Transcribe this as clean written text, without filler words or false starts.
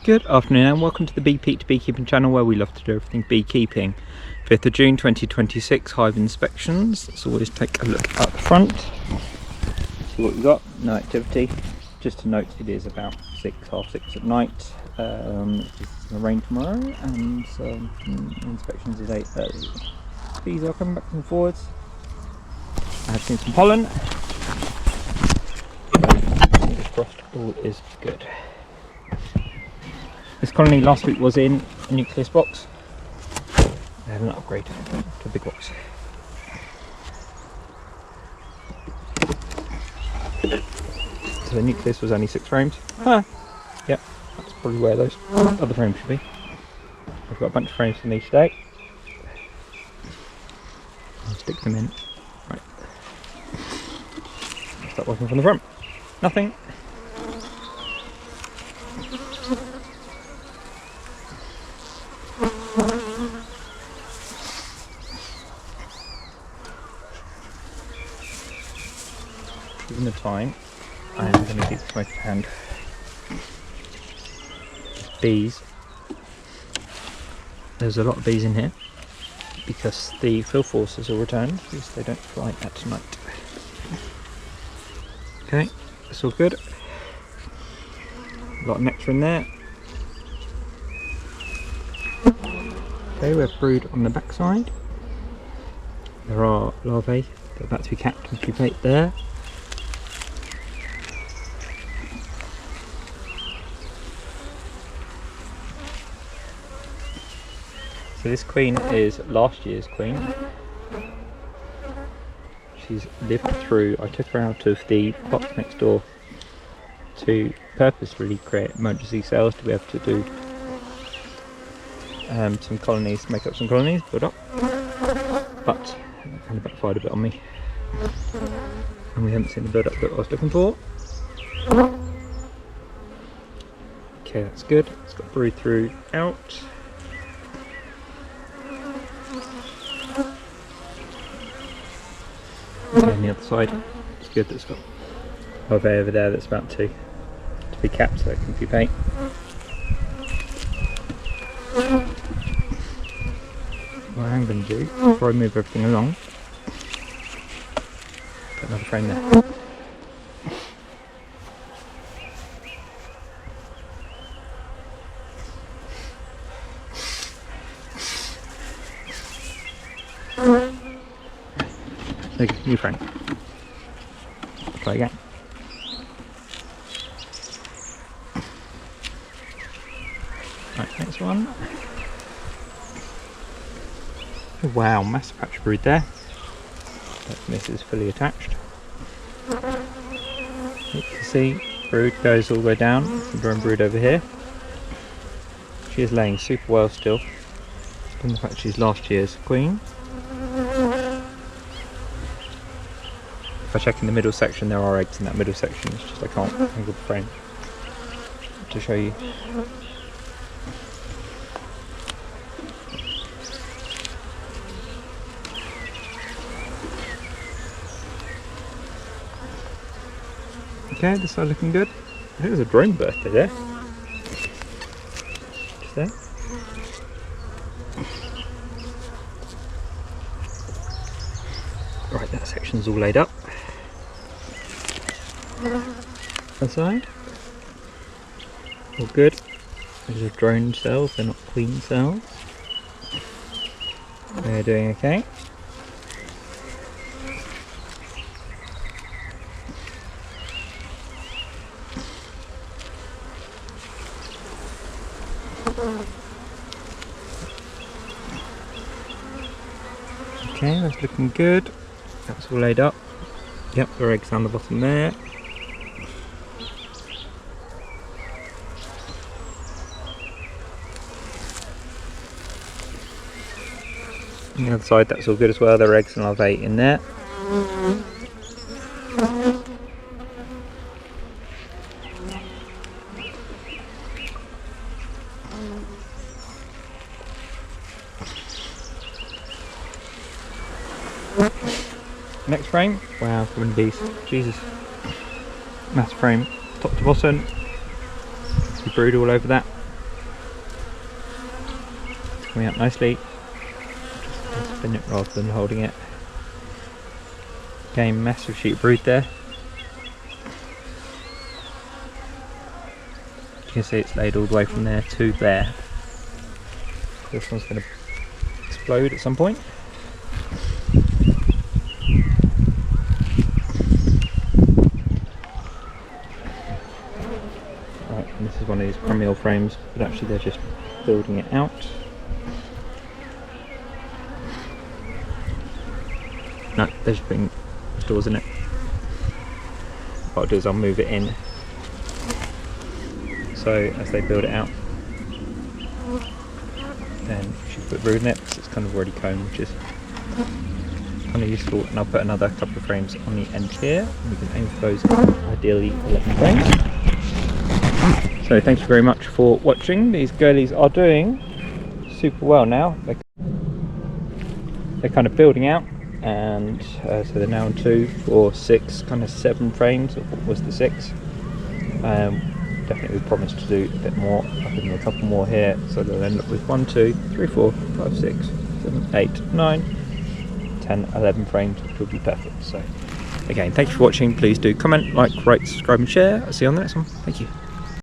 Good afternoon and welcome to the Bee Peak Beekeeping channel, where we love to do everything beekeeping. 5th of June 2026, hive inspections. Let's always take a look at the front. See what we've got. No activity. Just to note, it is about half six at night. It's going to rain tomorrow, and inspections is 8:30. Bees are coming back and forwards. I have seen some pollen. Fingers crossed, all is good. This colony last week was in a nucleus box. They had an upgrade to a big box. So the nucleus was only 6 frames. Yep, that's probably where those other frames should be. I've got a bunch of frames from each day. I'll stick them in. Right. I'll start working from the front. Nothing. Given the time, I'm going to keep the smoke at hand. Bees. There's a lot of bees in here because the field forces are returned because they don't fly at night. Okay, that's all good. A lot of nectar in there. Okay, we have brood on the back side. There are larvae that are about to be capped and pupate there. So this queen is last year's queen. She's lived through, I took her out of the box next door to purposefully create emergency cells to be able to do some colonies, make up some colonies, build up. But that kind of backfired a bit on me. And we haven't seen the build up that I was looking for. Okay, that's good. It's got brood throughout. Okay, on the other side, it's good that it's got larvae over there that's about to be capped so it can pupate. What I'm going to do, before I move everything along, put another frame there. There you go, new frame. Try again. Right, next one. Oh, wow, massive patch of brood there. This is fully attached. You can see brood goes all the way down. Some drone brood over here. She is laying super well still. Given the fact she's last year's queen. If I check in the middle section, there are eggs in that middle section. It's just I can't angle the frame to show you. Okay, this side looking good. I think there's a drone birthday there. Just there. Right, that section's all laid up. That side. All good. These are drone cells, they're not queen cells. They're doing okay. Okay, that's looking good. That's all laid up. Yep, there are eggs down the bottom there. On the other side, that's all good as well. There are eggs and larvae in there. Next frame. Wow, so many bees. Jesus. Massive frame, top to bottom. See brood all over that. coming out nicely. Just spin it rather than holding it. Again, massive sheep brood there. You can see it's laid all the way from there to there. This one's going to explode at some point. Right, and this is one of these crummy frames, but actually they're just building it out. No, they're just putting doors in it. What I'll do is I'll move it in, so as they build it out, then you should put brood in it, because it's kind of already combed, which is kind of useful. And I'll put another couple of frames on the end here, and we can aim for those ideally 11 frames. So thank you very much for watching. These girlies are doing super well now. They're kind of building out, and so they're now on 2, 4, 6, kind of 7 frames. What was the 6? Definitely promised to do a bit more. I'll put in a couple more here, so they'll end up with 1, 2, 3, 4, 5, 6, 7, 8, 9, 10, 11 frames, which will be perfect. So again, thank you for watching. Please do comment, like, rate, subscribe and share. I'll see you on the next one. Thank you.